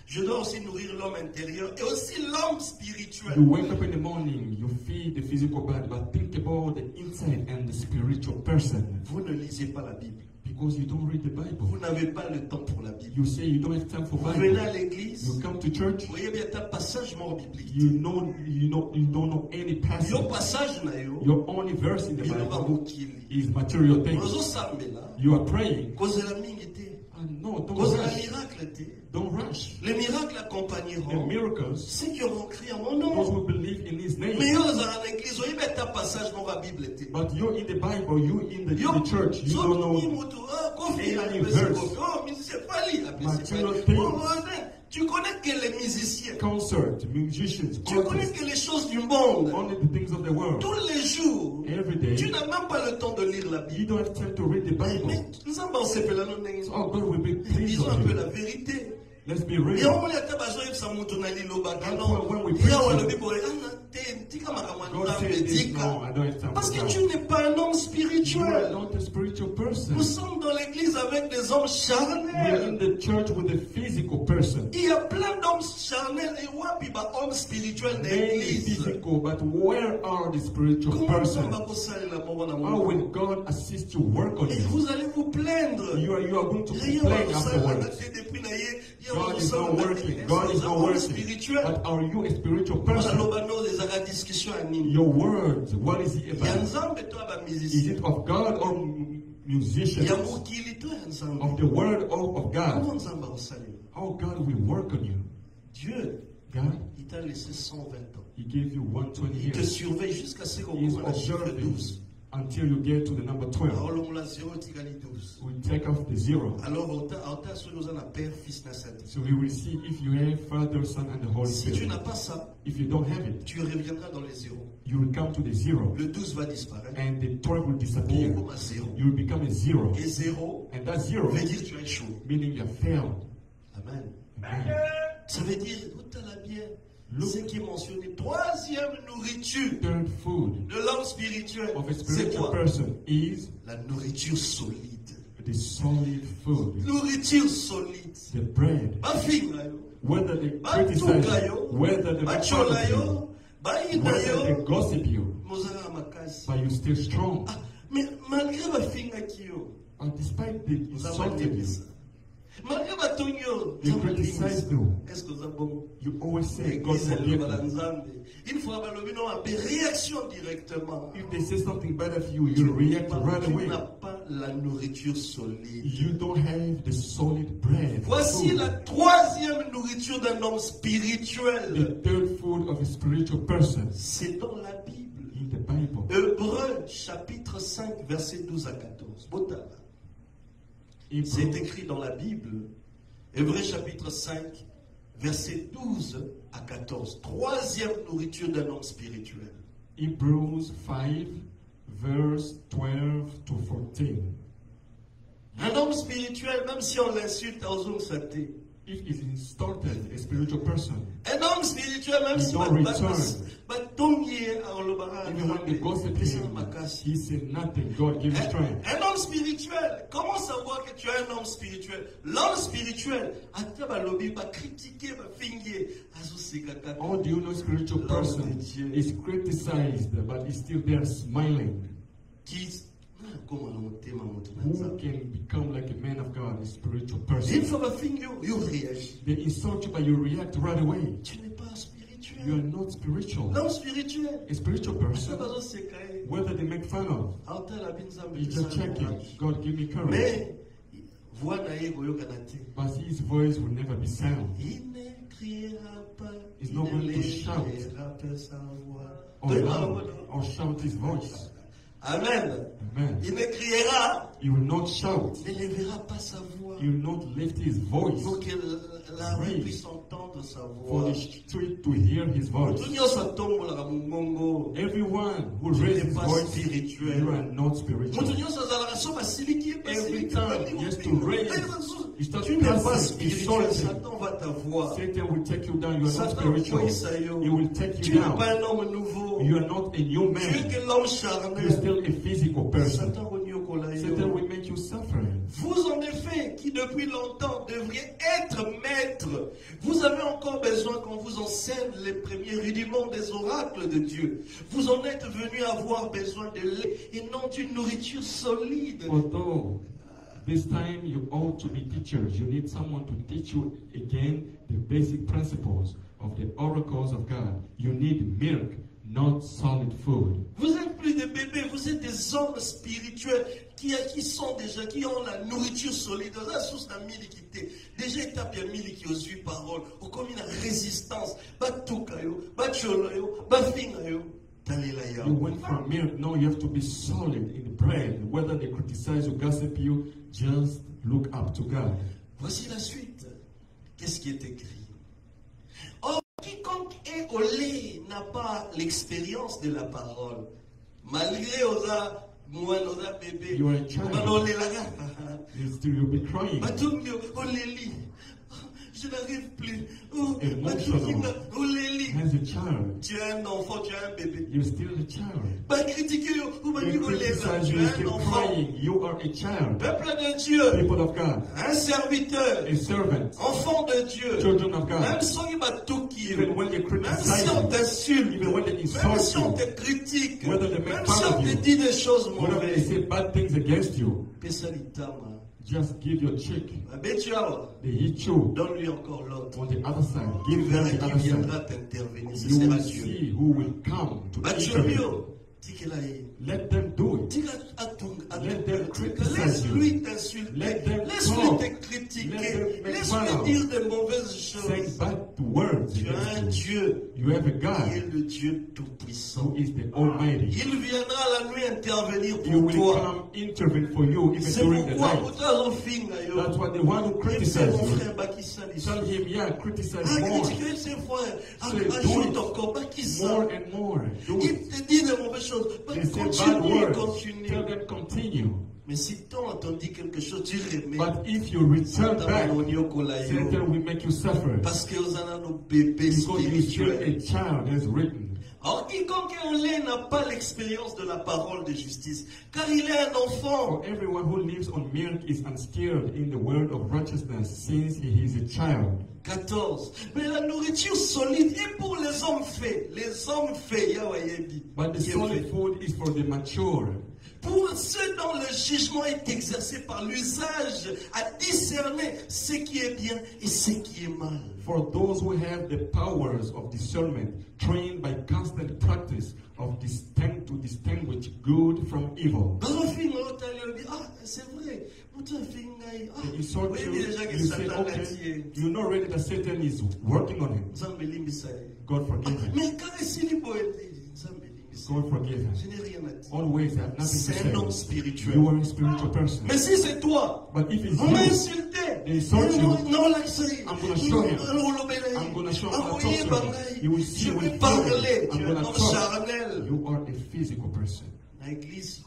je dois aussi nourrir l'homme intérieur et aussi l'homme spirituel. You wake up in the morning, you feed the physical body, but think about the inside and the spiritual person. Vous ne lisez pas la Bible. Because you don't read the Vous Bible. n'avez pas le temps pour la Bible. You say you don't have time for Vous venez Bible. à l'église, You come to church, vous voyez bien un passage mort biblique. you don't know any Yo passage. passage na yo, Your only verse in the il va Bible mokili. is material things. Ozo sambela, You are praying. cause la mingi te, No, don't cause la rush. miracle te. Don't rush. Les miracles The accompagneront miracles, ceux qui auront crié à mon those nom. who believe in His name. Mais yo dans l'église, vous voyez bien un passage mort la Bible te. But you're in the Bible, you in the Yo, church, you so don't ni know. mutu, kofi, any apesi verse. kofi. Oh, musicien, pas li, apesi Material pas li. things. Oh, tu connais que les musiciens, Concert, musicians, tu connais artists, que les choses du monde. only the things of the world. Tous les jours, Every day, tu n'as même pas le temps de lire la you Bible. don't have time to read the Mais Bible. nous avons pensé que là, nous So, oh, God will be pleased disons un on peu you. la vérité. Let's be Et on real. va aller à Tabazo et ça monte dans l'île au bac. That's Non, why when we il y a preach le it, Bible, God said this, no, I don't have time Parce for que that. tu n'es pas un homme You are spirituel. not a spiritual person. Nous sommes dans l'église avec des hommes We are in charnels. the church with a physical person. Il y a plein d'hommes charnels et wapi ba hommes spirituels dans Mainly l'église. physical, but where are the spiritual Comment ça persons? va conseiller la mort en How amour? will God assist you work on Et you? vous allez vous plaindre. You are going to Rien complain va conseiller la afterwards. tête depuis naïe. God is not working. God is not working. Spirituel. But are you a spiritual Voilà person? l'obano des ara discussion à Nîmes. Your words, what is it Il y a about? nzambe toi ba Is musicien. it of God or Il musicians? y a mokili toi nzambe. Of the word of God? Comment nzambe conseiller? How God will work on you? Dieu, God, il t'a laissé 120 ans. He gave you 120 Il te years. surveille jusqu'à ce qu'on He is commence à chiffre observing 12. until you get to the number 12. Alors on l'a 0 tigali 12. We take off the zero. Alors on t'a sur nous a père, fils, na saint. So we will see if you have Father, Son, and the Holy Si tu Spirit. n'as pas ça, If you don't have it, tu reviendras dans les zéros. you will come to the zero. Le 12 va disparaître. And the 12 will disappear. Comme à 0. You will become a zero. Et 0 And that zero, veut dire que tu as échoué. meaning you have failed. Amen. Amen. Ça veut dire, où t'as la bien, Look. ce qui est mentionné, troisième nourriture Third food de l'homme spirituel, of a c'est spiritual quoi? person is La nourriture solide. the solid food, Nourriture solide. the bread. Ba finga yo, Whether they ba criticize tuka you, yo, whether they ba make fun chola of you, yo, ba ina whether they yo, gossip you, mozala makasi. but you still strong. Ah, mais malgré ba finga ki yo, And despite the nous avons insulting you, ça. Malgré ba tonyo, they criticize you, est-ce que vous avez bon? you always say, God L'église, elle forgive va la me. nzambe. Une fois, bah, le bino a des réactions directement. If they say something bad of you, you react right Tu away. n'as pas la nourriture solide. You don't have the solid bread. Voici food. la troisième nourriture d'un homme The spirituel. third food of a spiritual person C'est dans la Bible. in the Bible. Hébreux, chapitre 5, versets 12 à 14. Botala. C'est Hebrews, écrit dans la Bible. Hébreux, chapitre 5, versets 12 à 14. Troisième nourriture d'un homme spirituel. Hebrews 5, verse 12 to 14. Un homme spirituel, même si on l'insulte, on s'attend. If he's insulted, a spiritual person, Un homme spirituel, même He si don't return. even when they gossip him, he said nothing. God give him strength. Un homme spirituel, comment savoir que tu es un homme spirituel? L'homme spirituel, ata balobi ba critiquer ba fingier, azusika kaka. How do you know spiritual person is criticized, but is still there smiling? Qui comment on tema moto Who nanza. can become like a man of God, a spiritual Une person? fois ba fingio, you réagis. They insult you, but you react right away. Tu n'es pas You are spirituel. not spiritual. L'homme spirituel, A spiritual ça person, va se caer. whether they make fun of, Ata la binzambe. he's just checking. God give me courage. Mais voix na ye koyokana te. But his voice will never be sound. Il ne criera pas, He's il not ne going to shout. lèvera pas sa voix. Or loud, or shout his voice. Amen. Amen. Il ne criera, He will not shout. ne lèvera pas sa voix. He will not lift his voice Pour que la rue puisse entendre sa for voix. the street to hear his voice. Tout nyonso atombolaka mongongo. Everyone who Tu raises n'es his pas voice, spirituel. you are not Moto spiritual. nyonso azalaka so basiliki ye, Every basiliki, time bami he has to mopinga. raise, he starts Tu n'es pas cursing, spirituel, insulting. Satan va t'avoir. Satan will take you down. You are not Satan spiritual. voisa yo. He will take Tu you n'es down. pas un homme nouveau. You are not a new Tu es man. que l'homme You're charnel. still a physical person. Satan ronyokola yo. Satan will make you suffer. Vous en effet, qui depuis longtemps devriez être maîtres, vous avez encore besoin qu'on vous enseigne les premiers rudiments des oracles de Dieu. Vous en êtes venus avoir besoin de lait et non d'une nourriture solide. Although this time you ought to be teachers, you need someone to teach you again the basic principles of the oracles of God. You need milk, not solid food. Vous êtes plus des bébés, vous êtes des hommes spirituels qui sont déjà, qui ont la nourriture solide. La source d'un miliquité. Déjà, il tape un miliqué aux huit paroles, ou comme une résistance. Batukayo, bacholoyo, bafingayo. You went from milk, now you have to be solid in the bread. Whether they criticize you, gossip you, just look up to God. Voici la suite. Qu'est-ce qui est écrit? Or, quiconque est au lait n'a pas l'expérience de la parole. Malgré osa, moi, osa bébé, You are a child. You'll be crying. Batungyo, oh Léli, je n'arrive plus. Oh, Emotional. Batungyo, oh Léli, as a child. Tu es un enfant, tu es un bébé. You're still a child. Pas critiquer, ou pas They dire criticize tu you, es un still enfant. crying. You are a child. Peuple de Dieu, People of God, un serviteur, a servant, enfant de Dieu. children of Même God. si on va tout qui Even when they même criticize si on you, t'insulte, even when they même insult si on you, te critique, whether they make même fun si of on te you, dit des choses whether they mauvaises, say bad things against you, just give your cheek. They hit you. donne-lui encore l'autre. On the other side, Tu give them verras the qui other viendra side. t'intervenir. Ce You sera will Dieu. see who will come to intervene. Dis qu'il a eu. Let them do it. Dis à Let them criticize laisse-lui you. t'insulter. Let them Laisse-lui talk. te Let critiquer. them make fun Laisse-lui of. dire de mauvaises Say choses. bad words Tu as un against you. Dieu You have a qui God est le Dieu Tout-Puissant. who is the Almighty. Il viendra la nuit intervenir He pour will toi. come intervene for you even C'est during the pourquoi night. That's why the one who C'est criticizes mon you, frère Bakissa tell him, yeah, criticize Ah, more, critiquer ses frères. Say, do Ajoute it. encore Bakissa. more and more. Do Il it. te dit de mauvaises choses. They say bad Continue, words. continue. Tell them continue. Mais si toi on t'en dit quelque chose, tu remets. But if you return back, Satan Satan will make you suffer. Parce que vous en avez nos bébés Because you're still spirituels. a child, as written. Or, quiconque est en lait n'a pas l'expérience de la parole de justice, car il est un enfant. For everyone who lives on milk is unskilled in the word of righteousness, since he is a child. 14. Mais la nourriture solide est pour les hommes faits. Les hommes faits, Yahweh dit. But the solid food is for the mature. Pour ceux dont le jugement est exercé par l'usage à discerner ce qui est bien et ce qui est mal. For those who have the powers of discernment, trained by constant practice of to distinguish good from evil. C'est vrai. They insult you, you say, okay, you know already that Satan is working on him. God forgive him. God forgive him. Je n'ai rien à dire. Always have nothing to C'est un homme say. spirituel. You are a spiritual person. Mais si c'est toi, But if it's on m'a you, insulté. they insult you. Non, là, ça y est. I'm going to show him. I'm going to show him. Ah oui, You will see je with vais parler. I'm Tu es going un to homme talk. charnel. You are a physical person. L'église,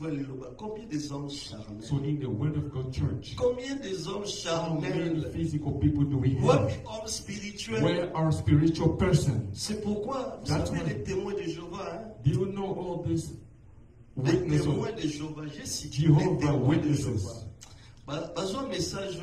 combien des hommes charnels? So in the Word of God Church, Combien des hommes how many charnels? physical people do we Combien have? d'hommes spirituels? Where are spiritual persons? C'est pourquoi, vous That's savez, why. les témoins de Jéhovah, hein? Do you know all these Les witnesses témoins of de Jéhovah, j'ai cité les Jehovah témoins de Witnesses? Jéhovah. Bazwa message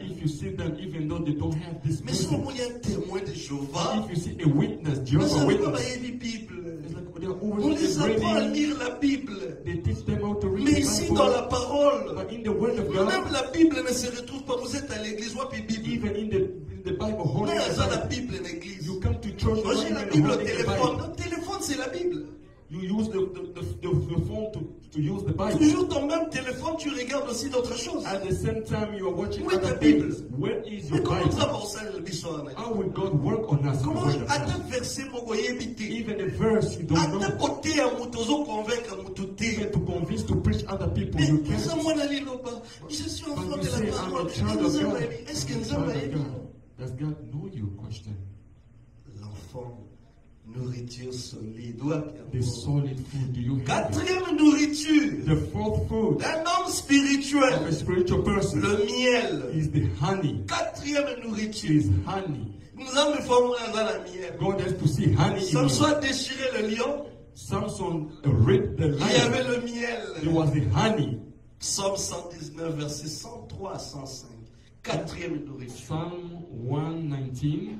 If you see them, even though they don't have this mais si message, on est un témoin de Jéhovah, if you see a witness, mais Jehovah ça Witness, va la Bible. it's like they're On always les apprend à reading, lire la Bible. they teach them how to read Mais the ici dans la Bible. parole, But in the Word of God, même la Bible ne se retrouve pas. Vous êtes à l'église, ou puis Bible. even in the Bible, holding Mais the ça, la Bible, Bible en église. you come to church, Moi you're j'ai not la even Bible au holding the téléphone. Bible. Le téléphone c'est la Bible. You use the phone to use the Bible. Toujours ton même téléphone, tu regardes aussi d'autres choses. At the same time, you are watching Où est other ta Bible? things. Where is Mais your comment Bible? ça va au Bishop? How will God work on us? in the Comment Word of à God? ta verset mon goye habité? Even a verse you don't À ta know. côté à mutozo convaincre à mututé. Even to convince to preach other people, Mais you ça can't. moi n'allez pas. Je suis enfant But de you say, la I'm parole. a child of God. Est-ce que I'm a nous child avons of God. Does God know you? Question. L'enfant, nourriture solide. Où a The solid food, do you have it? Quatrième nourriture The fourth food d'un homme of a spirituel, spiritual person le miel. is the honey. Quatrième nourriture. Is honey. Nous avons formé dans la miel. God has to see honey in you. Samson a déchiré le lion, Samson ripped the il y avait lion. le It miel. was the honey. Psaume 119, versets 103 à 105. Quatrième nourriture Psalm 119.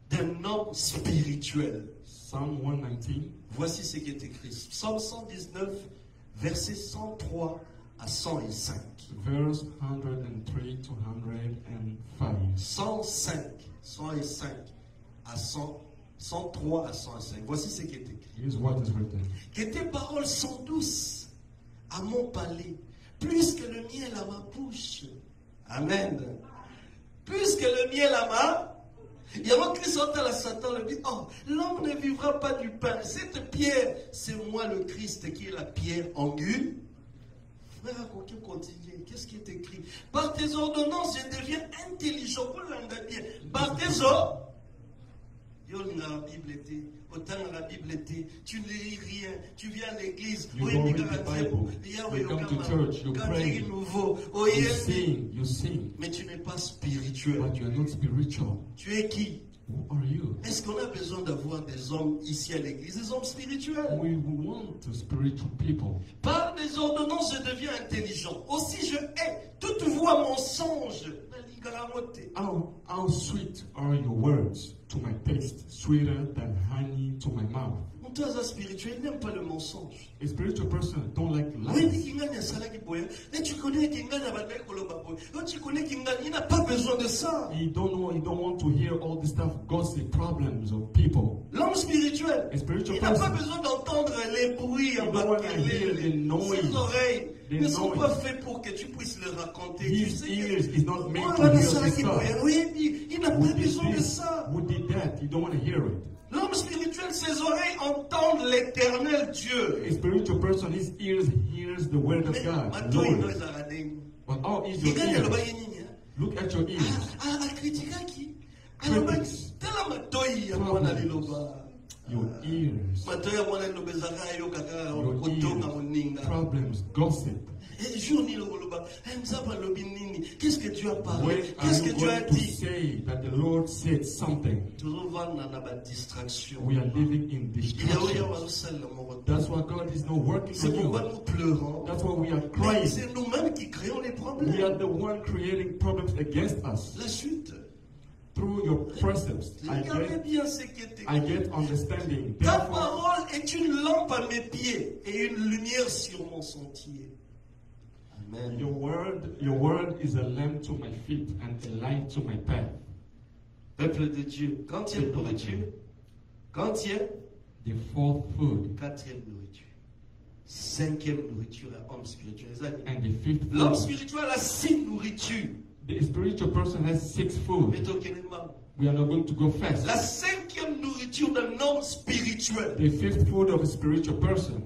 d'un homme spirituel. Psalm 119. Voici ce qui est écrit. Psaume 119, versets 103 à 105. Verse 103 to 105. 105, 105 à 100, 103 à 105. Voici ce qui est écrit. Here's what is written. Que tes paroles sont douces à mon palais, plus que le miel à ma bouche. Amen. Plus que le miel à ma... Il y a un qui sort à la Satan, le dit, oh, l'homme ne vivra pas du pain. Cette pierre, c'est moi le Christ qui est la pierre angulaire. Frère, continue. Qu'est-ce qui est écrit? Par tes ordonnances, je deviens intelligent. Par tes ordonnances. La Bible était, autant la Bible était, tu ne lis rien, tu viens à l'église, You go read the Bible, you come to church, you pray, you sing, mais tu n'es pas spirituel. but you are not spiritual. Tu es qui? Who are you? Est-ce qu'on a besoin d'avoir des hommes ici à l'église, des hommes spirituels? We want spiritual people. Par des ordonnances, je deviens intelligent. Aussi, je hais toute voix mensonge. How sweet are your words to my taste, sweeter than honey to my mouth. Mon toisa spirituel n'aime pas le mensonge. A spiritual person don't like Oui, lies. mais tu connais Kingani avec Kolobaboy. Tu connais Kingani, il n'a pas besoin de ça. He don't want to hear all this stuff, gossip, problems of people. L'homme spirituel, A spiritual il n'a pas person, besoin d'entendre les bruits en bas. Ses oreilles ne sont pas faites pour que tu puisses le raconter. his ears is not made to Voilà hear ça this qui stuff. oui, il n'a pas Who did besoin de this? ça. Who did that? You don't want to hear it. L'homme spirituel, ses oreilles entendent l'éternel Dieu. A spiritual person, his ears hears the word of Mais God. maintenant, il Lord. doit s'arrêter. But how is Il your gagne le ears? baïni. Look at your ears. Critiquer qui? Critics. Tela matoi ya mwana liloba. Your ears. Matoi ya mwana liloba zaka yo kaka Your kotonga ears. moninga. Problems, gossip. Et jour ni loba. Mzaba lobi nini? Qu'est-ce que tu as parlé? When Qu'est-ce are que you tu as going to dit? say that the Lord said something? Toujours vendre na ba distraction. We are living in Il y a distractions. un seul mot. That's why God is not working C'est on you. pourquoi nous pleurons. That's why we are Mais crying. c'est nous-mêmes qui créons les We are problèmes. the one creating problems against us. La suite. Through your precepts, Regardez bien ce qui est I écrit. get understanding. Ta Therefore, parole est une lampe à mes pieds et une lumière sur mon sentier. Amen. your word is a lamp to my feet and a light to my path. Peuple de Dieu, quantième nourriture? Quantième? The fourth food Quatrième nourriture. Cinquième nourriture à homme spirituel. Les amis. and the fifth L'homme food. spirituel a 6 nourritures. The spiritual person has 6 food. Mais tokenement. We are not going to go fast. La cinquième nourriture d'un homme spirituel, The fifth food of a spiritual person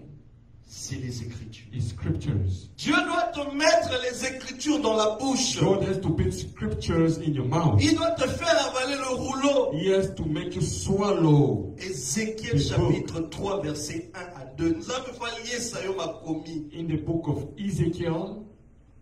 c'est les Écritures. is scriptures. Dieu doit te mettre les Écritures dans la bouche. God has to put scriptures in your mouth. Il doit te faire avaler le rouleau. He has to make you swallow. Ézéchiel chapitre 3 verset 1 à 2. Nous avons fallu ça yo m'a commis. In the book of Ezekiel,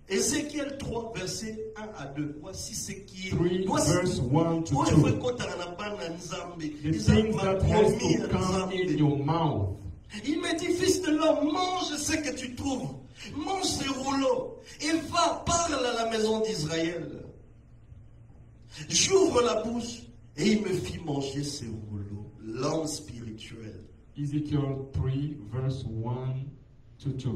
Ézéchiel 3 verset 1 à 2. Voici ce qui est. 3 verse 1 to Moi, il faut 2. qu'on t'en a pas dans Nzambe. The things that has to come in your mouth. Il me dit, fils de l'homme, mange ce que tu trouves. Mange ce rouleau. Et va, parle à la maison d'Israël. J'ouvre la bouche et il me fit manger ce rouleau. L'homme spirituel. Ezekiel 3 verse 1 to 2.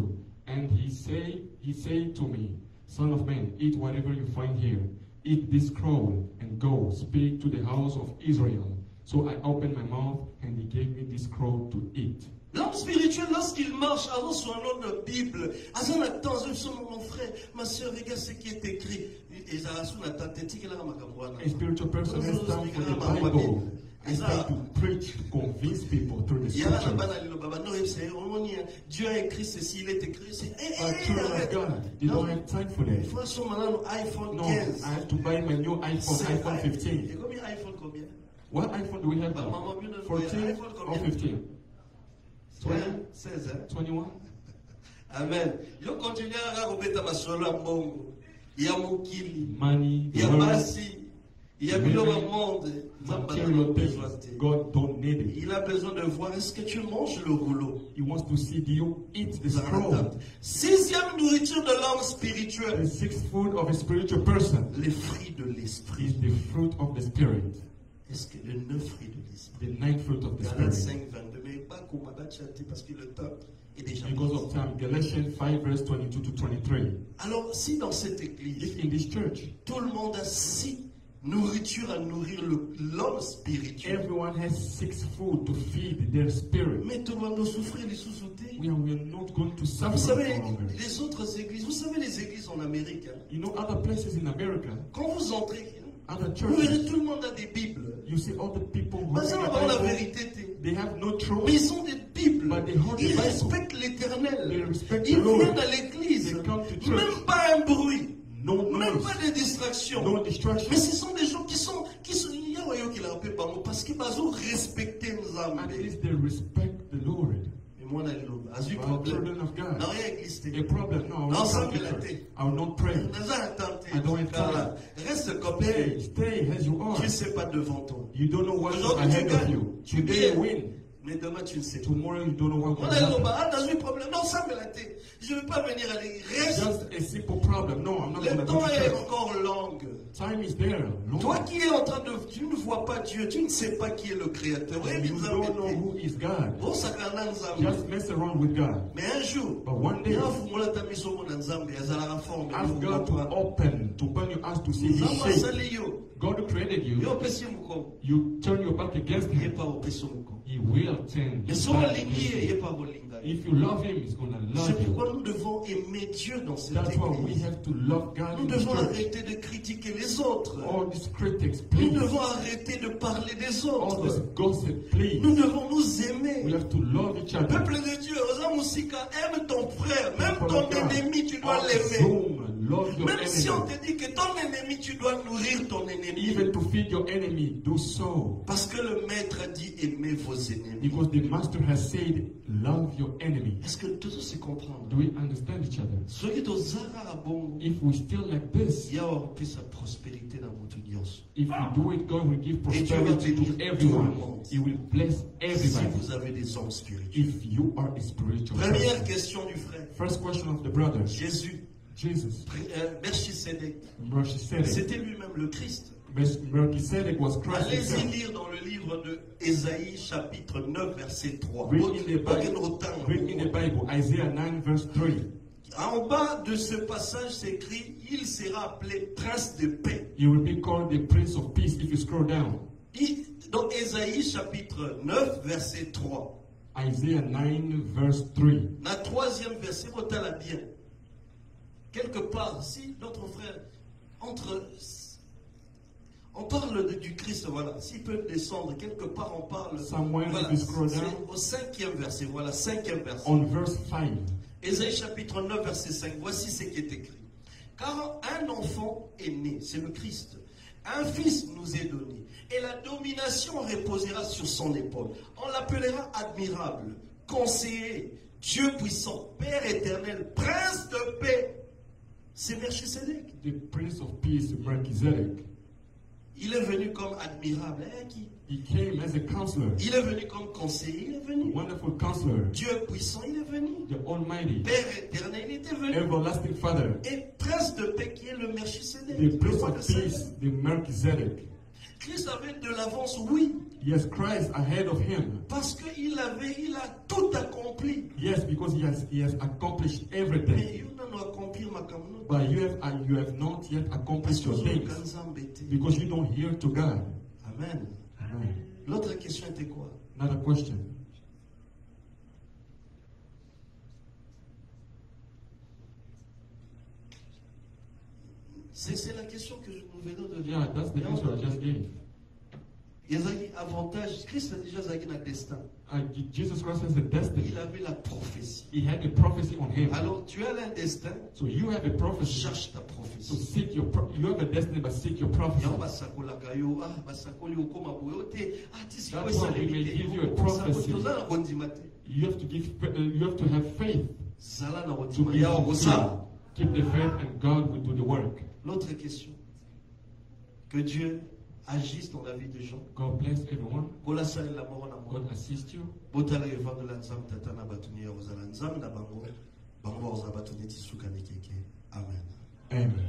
And he said to me, Son of man, eat whatever you find here. Eat this scroll and go speak to the house of Israel. So I opened my mouth and he gave me this scroll to eat. L'homme spirituel, lorsqu'il marche avant son nom de Bible, à son attente, mon frère, ma soeur, regarde ce qui est écrit. A spiritual person has time for the Bible. Has time to preach, to convince people through the scriptures. Dieu a écrit ceci, il est écrit ceci. But children of God, they don't have time for Il that. faut acheter maintenant iPhone No, 15. I have to buy my new iPhone 15. Et combien iPhone combien? What iPhone do we have now? 14 or 15? 16, hein? 21? Amen. Yo continue à robeta masolo mbongo. Il y a mokili. Money, Il y a world, basi. Il y a bilo au monde. material things. God don't need it. Il a besoin de voir est-ce que tu manges le rouleau. He wants to see, do you eat the scroll? Sixième nourriture de l'homme spirituel. The sixth food of a spiritual person Les fruits de l'esprit. is the fruit of the Spirit. Est-ce que le 9 fruits de l'esprit? The ninth fruit of the Galates Spirit. 5, 22. Mais pas qu'on m'a battu parce que le temps est déjà Because of passé. time, Galatians 5 verse 22 to 23. Alors, si dans cette église, If in this church, tout le monde a 6 nourritures à nourrir l'homme spirituel, everyone has 6 food to feed their spirit, mais tout le monde doit souffrir les sous-sautés. we are not going to Vous suffer savez, no longer. les autres églises, vous savez les églises en Amérique, hein, You know, other places in America, quand vous entrez, other vous verrez churches, tout le monde a des Bibles. you see all the people who Mais have ça the va la Bible, vérité. they have no Mais truth. ils ont des Bibles. But they hold the Ils Bible. respectent They l'éternel. respect the Ils Lord. viennent à l'église. They come to church. Même pas un bruit. No Même noise, pas de distraction. no distraction. Mais ce sont des gens qui sont il y a un qui la rappelle pas parce que ils ont respecté At Nzambe. least they respect the Lord. Mais Mais moi, on a eu But problème. children of God, Non, rien existé. a problem. No, I will Non, not sans come to church. pilater. I will not pray. I don't have time. Reste copain. Stay as you are. Tu ne sais pas devant toi. You don't know what's Aujourd'hui, ahead tu of gagnes. you. Tu Today you gagnes. win. Mais demain, tu ne sais pas. Tomorrow you don't know what On will a happen. eu problème. Non, sans pilater. Je ne veux pas venir à l'église. Reste. Just a simple problem. No, I'm not going Le to go temps to est church. encore long. Time is there. Long. Toi qui es en train de... Tu ne vois pas Dieu. Tu ne sais pas qui est le Créateur. You don't know who is God. Bon, ça garde ensemble. Just mess around with God. Mais un jour, But one day, ask God to open your eyes to see His shape. God created you. You turn your back against Him. He will turn his back against you. If you love Him, He's going to C'est love you. pourquoi nous devons aimer Dieu dans cette That's why we église. have to love God Nous in the devons church. arrêter de critiquer les autres. All these critics, Nous please. devons arrêter de parler des All this autres. gossip, please. Nous devons nous We aimer. have to love each other. Peuple de Dieu, Osa Moussika, aime ton frère. Même People ton of God, ennemi, tu dois on l'aimer. Zoom, love your Même si on enemy. te dit que ton ennemi, tu dois nourrir ton ennemi. Even to feed your enemy, do so. Parce que le maître a dit aimez vos ennemis. Because the master has said, love your enemy. Est-ce que tout se comprend? Do we understand each other? Ce qui est aux Zara à Bongo, If we still like this, il y a en plus sa prospérité dans votre audience. if we do it, God will give Et Dieu va prosperity bénir to tout le everyone. monde. He will bless Si everybody. vous avez des hommes spirituels. If you are a spiritual Première person. question du frère. First question of the brother. Jésus, Jesus. Melchisedec, Melchizedek. c'était lui-même le Christ. Melchizedek was Christ Allez-y himself. lire dans le livre de Ésaïe, chapitre 9, verset 3. Read in the Bible, Isaiah 9 verse 3. En bas de ce passage, c'est écrit, il sera appelé prince de paix. He will be called the Prince of Peace if you scroll down. Dans Ésaïe, chapitre 9, verset 3. Isaiah 9 verse 3. La troisième verset, votez-la bien. Quelque part, si notre frère on parle du Christ, voilà. S'il peut descendre, quelque part on parle. Somewhere, Voilà, if you scroll down. c'est au cinquième verset, voilà, cinquième verset. On verse 5. Ésaïe chapitre 9, verset 5. Voici ce qui est écrit. Car un enfant est né, c'est le Christ. Un fils nous est donné. Et la domination reposera sur son épaule. On l'appellera admirable, conseiller, Dieu puissant, Père éternel, prince de paix. C'est Melchisedec. The Prince of Peace, Melchizedek. Il est venu comme admirable. He came as a counselor. Il est venu comme conseiller. Il est venu. Wonderful counselor. Dieu puissant, il est venu. The Almighty. Père éternel, il était venu. Everlasting Father. Et prince de paix qui est le Melchisedec. The Prince of Peace, the Melchizedek. Christ avait de l'avance, oui. Yes, Christ ahead of him. Parce qu'il a tout accompli. Yes, because he has accomplished Mais everything. il n'a accompli ma caméra. But you have not yet accomplished your things because you don't hear to God. Amen. Amen. L'autre question était quoi? Another question. C'est la question que nous venons de Yeah, that's the answer I just gave. Il y a avantage. Christ a déjà un destin. Jesus Christ has a destiny. Il avait la prophétie. He had a prophecy on him. Alors tu as un destin. So you have a prophecy. Cherche ta So prophétie. seek you have a destiny, but seek your prophecy. That's why we may give you a prophecy. You have to have faith to be keep the faith, and God will do the work. L'autre question. Que Dieu agisse dans la vie des gens. God bless everyone. God assist you. Amen. Amen.